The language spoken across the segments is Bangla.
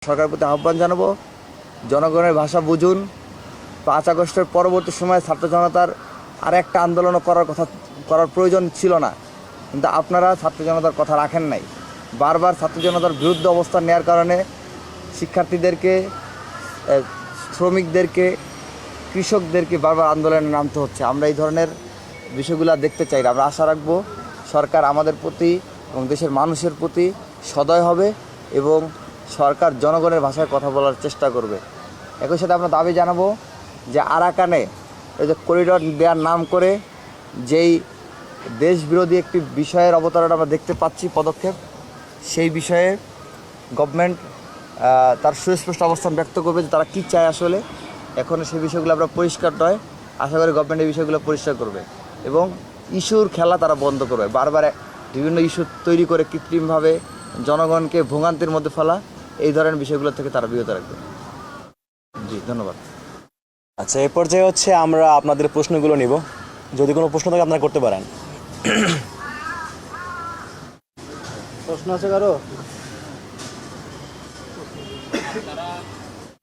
সরকারের প্রতি আহ্বান জানাবো, জনগণের ভাষা বুঝুন। 5 আগস্টের পরবর্তী সময়ে ছাত্র জনতার আর একটা আন্দোলনও করার প্রয়োজন ছিল না, কিন্তু আপনারা ছাত্র জনতার কথা রাখেন নাই। বারবার ছাত্র জনতার বিরুদ্ধে অবস্থান নেওয়ার কারণে শিক্ষার্থীদেরকে, শ্রমিকদেরকে, কৃষকদেরকে বারবার আন্দোলনে নামতে হচ্ছে। আমরা এই ধরনের বিষয়গুলো দেখতে চাই। আমরা আশা রাখবো সরকার আমাদের প্রতি এবং দেশের মানুষের প্রতি সদয় হবে এবং সরকার জনগণের ভাষায় কথা বলার চেষ্টা করবে। একই সাথে আমরা দাবি জানাবো যে আরাকানে এই যে করিডর দেওয়ার নাম করে যেই দেশবিরোধী একটি বিষয়ের অবতারণা আমরা দেখতে পাচ্ছি পদক্ষেপ, সেই বিষয়ে গভর্নমেন্ট তার সুস্পষ্ট অবস্থান ব্যক্ত করবে যে তারা কী চায় আসলে। এখন সেই বিষয়গুলো আমরা পরিষ্কার নয়, আশা করি গভর্নমেন্ট এই বিষয়গুলো পরিষ্কার করবে এবং ইস্যুর খেলা তারা বন্ধ করবে। বারবার বিভিন্ন ইস্যু তৈরি করে কৃত্রিমভাবে জনগণকে ভোগান্তির মধ্যে ফেলা, এই ধরনের বিষয়গুলো থেকে তারা বিরত রাখবে। জি, ধন্যবাদ। আচ্ছা, এই পর্যায়ে হচ্ছে আমরা আপনাদের প্রশ্নগুলো নিব। যদি কোনো প্রশ্ন থাকে আপনারা করতে পারেন। প্রশ্ন আছে কারো?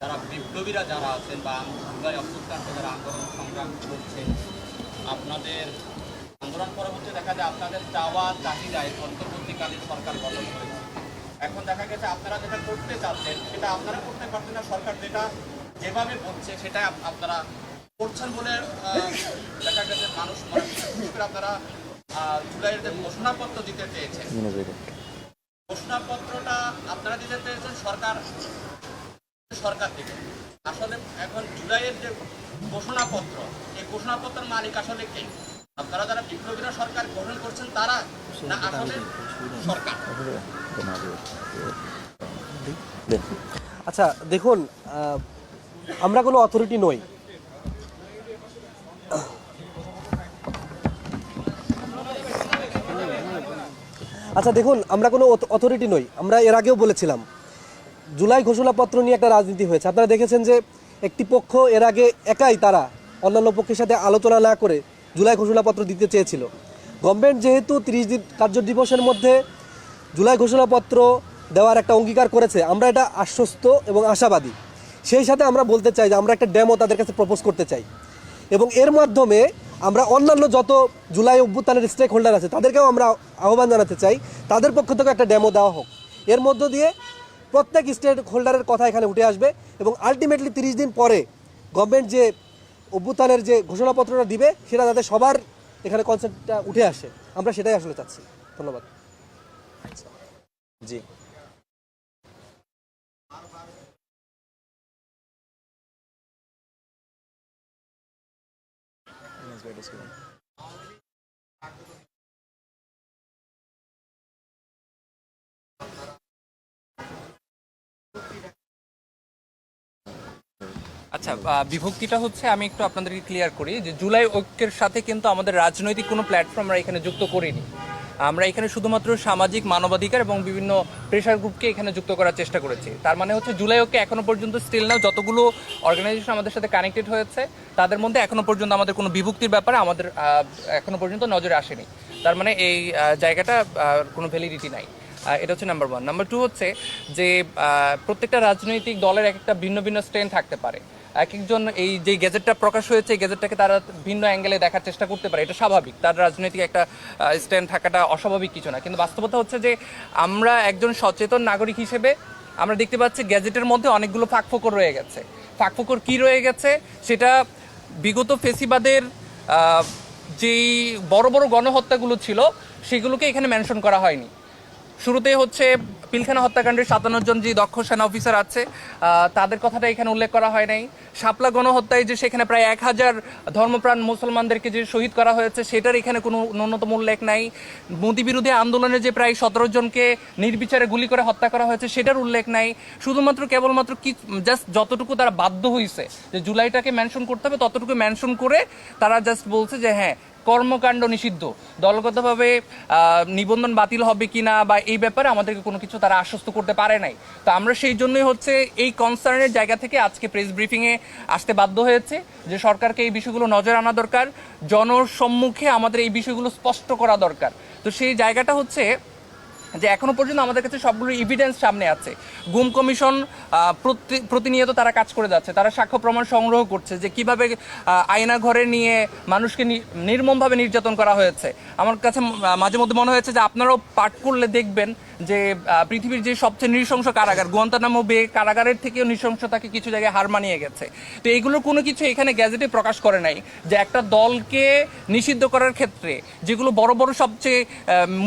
যারা বিপ্লবীরা যারা আছেন বা জুলাই অভ্যুত্থানকে যারা আন্দোলন সংগ্রাম করছেন, আপনাদের আন্দোলন পরবর্তী দেখা যায় আপনাদের চাওয়া চাহিদায় অন্তর্বর্তীকালীন সরকার গঠন করেছে। এখন দেখা গেছে আপনারা যেটা করতে চাচ্ছেন সেটা আপনারা করতে পারছেন না, সরকার যেটা যেভাবে বলছে সেটাই আপনারা করছেন বলে দেখা গেছে মানুষ মনে করে। আপনারা জুলাইয়ের যে ঘোষণাপত্র দিতে চেয়েছেন, ঘোষণাপত্রটা আপনারা দিতে চেয়েছেন সরকার থেকে। আসলে এখন জুলাইয়ের যে ঘোষণাপত্র, এই ঘোষণাপত্রের মালিক আসলে কে? আপনারা যারা বিপ্লবীরা সরকার গঠন করছেন তারা, না আসলে সরকার? আচ্ছা দেখুন, আমরা কোনো অথরিটি নই। আচ্ছা দেখুন, আমরা কোনো অথরিটি নই। আমরা এর আগেও বলেছিলাম জুলাই ঘোষণাপত্র নিয়ে একটা রাজনীতি হয়েছে। আপনারা দেখেছেন যে একটি পক্ষ এর আগে একাই তারা অন্যান্য পক্ষের সাথে আলোচনা না করে জুলাই ঘোষণাপত্র দিতে চেয়েছিল। গভর্নমেন্ট যেহেতু 30 দিন কার্য দিবসের মধ্যে জুলাই ঘোষণাপত্র দেওয়ার একটা অঙ্গীকার করেছে, আমরা এটা আশ্বস্ত এবং আশাবাদী। সেই সাথে আমরা বলতে চাই যে আমরা একটা ডেমো তাদের কাছে প্রপোজ করতে চাই এবং এর মাধ্যমে আমরা অন্যান্য যত জুলাই অভ্যুত্থানের স্টেক হোল্ডার আছে তাদেরকেও আমরা আহ্বান জানাতে চাই তাদের পক্ষ থেকে একটা ডেমো দেওয়া হোক। এর মধ্য দিয়ে প্রত্যেক স্টেক হোল্ডারের কথা এখানে উঠে আসবে এবং আলটিমেটলি 30 দিন পরে গভর্নমেন্ট যে অভ্যুত্থানের যে ঘোষণাপত্রটা দিবে সেটা যাতে সবার এখানে কনসেপ্টটা উঠে আসে, আমরা সেটাই আসলে চাচ্ছি। ধন্যবাদ। জি, আচ্ছা, বিভক্তিটা হচ্ছে আমি একটু আপনাদেরকে ক্লিয়ার করি যে জুলাই ঐক্যের সাথে কিন্তু আমাদের রাজনৈতিক কোনো প্ল্যাটফর্ম আমরা এখানে যুক্ত করিনি। আমরা এখানে শুধুমাত্র সামাজিক মানবাধিকার এবং বিভিন্ন প্রেশার গ্রুপকে এখানে যুক্ত করার চেষ্টা করেছি। তার মানে হচ্ছে জুলাই ঐক্য এখনো পর্যন্ত স্টিল নাও যতগুলো অর্গানাইজেশন আমাদের সাথে কানেক্টেড হয়েছে তাদের মধ্যে এখনো পর্যন্ত আমাদের কোনো বিভক্তির ব্যাপারে আমাদের এখনো পর্যন্ত নজরে আসেনি। তার মানে এই জায়গাটা কোনো ভ্যালিডিটি নাই। এটা হচ্ছে নাম্বার 1। নাম্বার 2 হচ্ছে যে প্রত্যেকটা রাজনৈতিক দলের একটা ভিন্ন ভিন্ন স্ট্রেন্থ থাকতে পারে। এক একজন এই যে গেজেটটা প্রকাশ হয়েছে এই গেজেটটাকে তারা ভিন্ন অ্যাঙ্গেলে দেখার চেষ্টা করতে পারে, এটা স্বাভাবিক। তার রাজনৈতিক একটা স্ট্যান্ড থাকাটা অস্বাভাবিক কিছু না, কিন্তু বাস্তবতা হচ্ছে যে আমরা একজন সচেতন নাগরিক হিসেবে আমরা দেখতে পাচ্ছি গেজেটের মধ্যে অনেকগুলো ফাঁকফোকর রয়ে গেছে। ফাঁকফোকর কী রয়ে গেছে সেটা বিগত ফেসিবাদের যেই বড় বড় গণহত্যাগুলো ছিল সেগুলোকে এখানে মেনশন করা হয়নি। শুরুতে হচ্ছে পিলখানা হত্যাকাণ্ডের 57 জন যে দক্ষ সেনা অফিসার আছে তাদের কথাটা এখানে উল্লেখ করা হয় নাই। শাপলা গণহত্যায় যে সেখানে প্রায় 1000 ধর্মপ্রাণ মুসলমানদেরকে যে শহীদ করা হয়েছে সেটার এখানে কোনো ন্যূনতম উল্লেখ নাই। মোদি বিরোধী আন্দোলনে যে প্রায় 17 জনকে নির্বিচারে গুলি করে হত্যা করা হয়েছে সেটার উল্লেখ নাই। শুধুমাত্র কেবলমাত্র কি জাস্ট যতটুকু তারা বাধ্য হয়েছে যে জুলাইটাকে মেনশন করতে হবে ততটুকু মেনশন করে তারা জাস্ট বলছে যে হ্যাঁ কর্মকাণ্ড নিষিদ্ধ, দলগতভাবে নিবন্ধন বাতিল হবে কিনা বা এই ব্যাপারে আমাদেরকে কোনো কিছু তারা আশ্বস্ত করতে পারে নাই। তো আমরা সেই জন্যই হচ্ছে এই কনসার্নের জায়গা থেকে আজকে প্রেস ব্রিফিংয়ে আসতে বাধ্য হয়েছে যে সরকারকে এই বিষয়গুলো নজর আনা দরকার, জনসম্মুখে আমাদের এই বিষয়গুলো স্পষ্ট করা দরকার। তো সেই জায়গাটা হচ্ছে যে এখনো পর্যন্ত আমাদের কাছে সবগুলো এভিডেন্স সামনে আছে। গুম কমিশন প্রতিনিয়ত তারা কাজ করে যাচ্ছে, তারা সাক্ষ্য প্রমাণ সংগ্রহ করছে যে কিভাবে আয়না ঘরে নিয়ে মানুষকে নির্মমভাবে নির্যাতন করা হয়েছে। আমার কাছে মাঝে মধ্যে মনে হয়েছে যে আপনারাও পাঠ করলে দেখবেন যে পৃথিবীর যে সবচেয়ে নৃশংস কারাগার গুয়ান্তানামো বে কারাগারের থেকেও নৃশংসতাকে কিছু জায়গায় হার মানিয়ে গেছে। তো এইগুলোর কোনো কিছু এখানে গ্যাজেটে প্রকাশ করে নাই যে একটা দলকে নিষিদ্ধ করার ক্ষেত্রে যেগুলো বড় বড় সবচেয়ে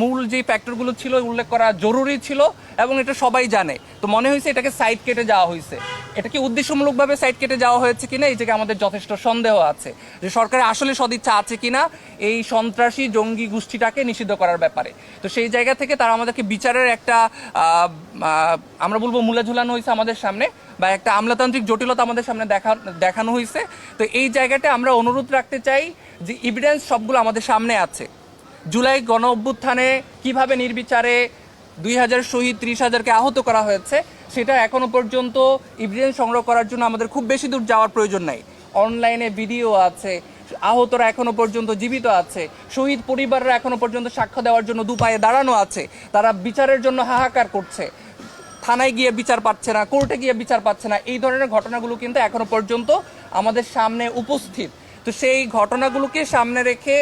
মূল যে ফ্যাক্টরগুলো ছিল উল্লেখ করা জরুরি ছিল এবং এটা সবাই জানে। তো মনে হয়েছে এটাকে সাইড কেটে যাওয়া হয়েছে। এটা কি উদ্দেশ্যমূলকভাবে সাইড কেটে যাওয়া হয়েছে কিনা এই জায়গায় আমাদের যথেষ্ট সন্দেহ আছে যে সরকারের আসলে সদিচ্ছা আছে কিনা এই সন্ত্রাসী জঙ্গি গোষ্ঠীটাকে নিষিদ্ধ করার ব্যাপারে। তো সেই জায়গা থেকে তারা আমাদেরকে বিচারের একটা আমরা বলবো মূলা ঝুলানো হয়েছে আমাদের সামনে, বা একটা আমলাতান্ত্রিক জটিলতা আমাদের সামনে দেখানো হয়েছে। তো এই জায়গাটা আমরা অনুরোধ রাখতে চাই যে এভিডেন্স সবগুলো আমাদের সামনে আছে। জুলাই গণ অভ্যুত্থানে কীভাবে নির্বিচারে 2000 শহীদ 30,000কে আহত করা হয়েছে সেটা এখনো পর্যন্ত এভিডেন্স সংগ্রহ করার জন্য আমাদের খুব বেশি দূর যাওয়ার প্রয়োজন নাই। অনলাইনে ভিডিও আছে, আহতরা এখনো পর্যন্ত জীবিত আছে, শহীদ পরিবাররা এখনো পর্যন্ত সাক্ষ্য দেওয়ার জন্য দুপায়ে দাঁড়ানো আছে, তারা বিচারের জন্য হাহাকার করছে, থানায় গিয়ে বিচার পাচ্ছে না, কোর্টে গিয়ে বিচার পাচ্ছে না। এই ধরনের ঘটনাগুলো কিন্তু এখনো পর্যন্ত আমাদের সামনে উপস্থিত। তো সেই ঘটনাগুলোকে সামনে রেখে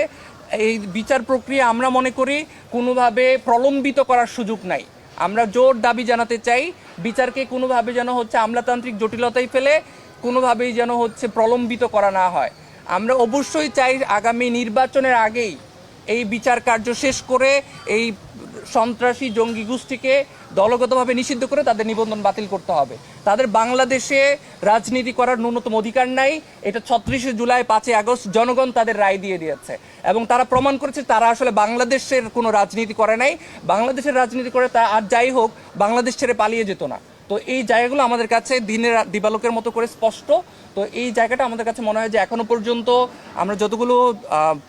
এই বিচার প্রক্রিয়া আমরা মনে করি কোনোভাবে প্রলম্বিত করার সুযোগ নাই। আমরা জোর দাবি জানাতে চাই বিচারকে কোনোভাবে যেন হচ্ছে আমলাতান্ত্রিক জটিলতায় ফেলে কোনোভাবেই যেন হচ্ছে প্রলম্বিত করা না হয়। আমরা অবশ্যই চাই আগামী নির্বাচনের আগেই এই বিচার কার্য শেষ করে এই সন্ত্রাসী জঙ্গি গোষ্ঠীকে দলগতভাবে নিষিদ্ধ করে তাদের নিবন্ধন বাতিল করতে হবে। তাদের বাংলাদেশে রাজনীতি করার ন্যূনতম অধিকার নাই। এটা 36শে জুলাই 5ই আগস্ট জনগণ তাদের রায় দিয়ে দিয়েছে এবং তারা প্রমাণ করেছে তারা আসলে বাংলাদেশের কোনো রাজনীতি করে নাই। বাংলাদেশের রাজনীতি করে তা আর যাই হোক বাংলাদেশ ছেড়ে পালিয়ে যেত না। তো এই জায়গাগুলো আমাদের কাছে দিনের দিবালোকের মতো করে স্পষ্ট। তো এই জায়গাটা আমাদের কাছে মনে হয় যে এখনো পর্যন্ত আমরা যতগুলো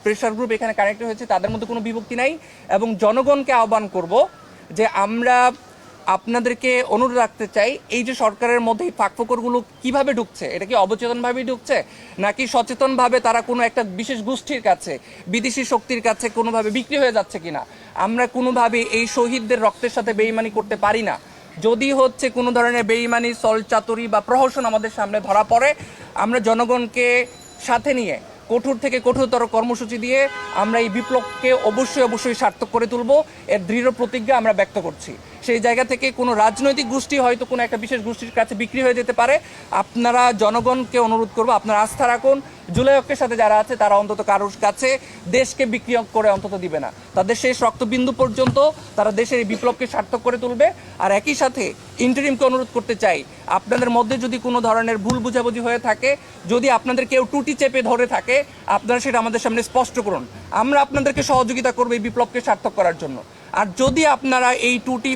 প্রেশার গ্রুপ এখানে কানেক্ট হয়েছে তাদের মধ্যে কোনো বিভক্তি নাই এবং জনগণকে আহ্বান করব যে আমরা আপনাদেরকে অনুরোধ রাখতে চাই এই যে সরকারের মধ্যে এই ফাঁকফোকরগুলো কিভাবে ঢুকছে, এটা কি অবচেতনভাবেই ঢুকছে নাকি সচেতনভাবে তারা কোনো একটা বিশেষ গোষ্ঠীর কাছে বিদেশি শক্তির কাছে কোনোভাবে বিক্রি হয়ে যাচ্ছে কিনা। আমরা কোনোভাবে এই শহীদদের রক্তের সাথে বেইমানি করতে পারি না। যদি হচ্ছে কোনো ধরনের বেইমানি চাতুরি বা প্রহসন আমাদের সামনে ধরা পড়ে আমরা জনগণকে সাথে নিয়ে কঠোর থেকে কঠোরতর কর্মসূচি দিয়ে আমরা এই বিপ্লবকে অবশ্যই সার্থক করে তুলব এর দৃঢ় প্রতিজ্ঞা আমরা ব্যক্ত করছি। সেই জায়গা থেকে কোনো রাজনৈতিক গোষ্ঠী হয়তো কোনো একটা বিশেষ গোষ্ঠীর কাছে বিক্রি হয়ে যেতে পারে। আপনারা জনগণকে অনুরোধ করবো আপনারা আস্থা রাখুন জুলাই ঐক্যের সাথে যারা আছে তারা অন্তত কারোর কাছে দেশকে বিক্রি করে অন্তত দিবে না। তাদের শেষ রক্তবিন্দু পর্যন্ত তারা দেশের এই বিপ্লবকে সার্থক করে তুলবে। আর একই সাথে ইন্টারিমকে অনুরোধ করতে চাই আপনাদের মধ্যে যদি কোনো ধরনের ভুল বুঝাবুঝি হয়ে থাকে, যদি আপনাদের কেউ টুটি চেপে ধরে থাকে আপনারা সেটা আমাদের সামনে স্পষ্ট করুন। আমরা আপনাদেরকে সহযোগিতা করবো এই বিপ্লবকে সার্থক করার জন্য। আর যদি আপনারা এই টুটি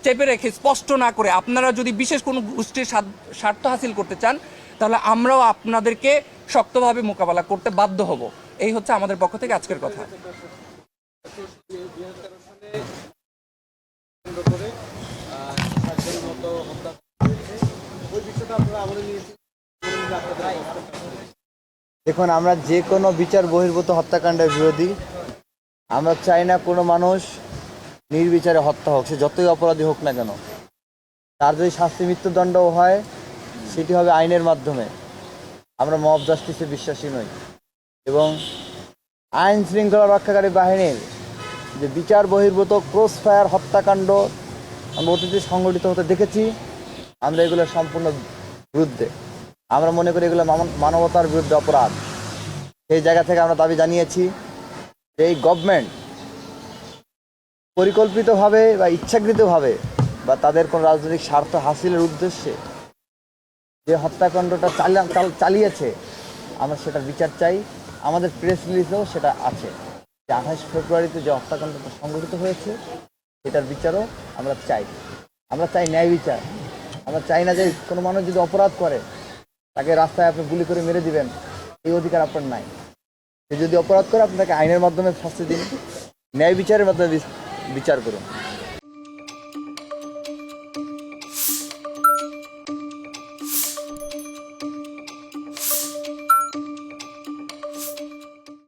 চেপে রেখে স্পষ্ট না করে আপনারা যদি বিশেষ কোনো গোষ্ঠীর স্বার্থ হাসিল করতে চান তাহলে আমরাও আপনাদেরকে শক্তভাবে মোকাবেলা করতে বাধ্য হব। এই হচ্ছে আমাদের পক্ষ থেকে আজকের কথা। দেখুন, আমরা যে কোনো বিচার বহির্ভূত হত্যাকাণ্ডের বিরোধী। আমরা চাই না কোনো মানুষ নির্বিচারে হত্যা হোক, সে যতই অপরাধী হোক না কেন। তার যদি শাস্তি মৃত্যুদণ্ডও হয় সেটি হবে আইনের মাধ্যমে। আমরা মব জাস্টিসে বিশ্বাসী নই এবং আইন শৃঙ্খলা রক্ষাকারী বাহিনীর যে বিচার বহির্ভূত ক্রস ফায়ার হত্যাকাণ্ড আমরা অতীতে সংগঠিত হতে দেখেছি। আমরা এগুলোর সম্পূর্ণ বিরুদ্ধে। আমরা মনে করি এগুলো মানবতার বিরুদ্ধে অপরাধ। সেই জায়গা থেকে আমরা দাবি জানিয়েছি যে এই গভর্নমেন্ট পরিকল্পিতভাবে বা ইচ্ছাকৃতভাবে বা তাদের কোনো রাজনৈতিক স্বার্থ হাসিলের উদ্দেশ্যে যে হত্যাকাণ্ডটা চালিয়েছে আমরা সেটার বিচার চাই। আমাদের প্রেস রিলিজেও সেটা আছে যে 28 ফেব্রুয়ারিতে যে হত্যাকাণ্ডটা সংঘটিত হয়েছে সেটার বিচারও আমরা চাই। আমরা চাই ন্যায় বিচার। আমরা চাই না যে কোনো মানুষ যদি অপরাধ করে তাকে রাস্তায় আপনি গুলি করে মেরে দিবেন, এই অধিকার আপনার নাই। সে যদি অপরাধ করে আপনি তাকে আইনের মাধ্যমে শাস্তি দিন, ন্যায় বিচারের মাধ্যমে বিচার করুন।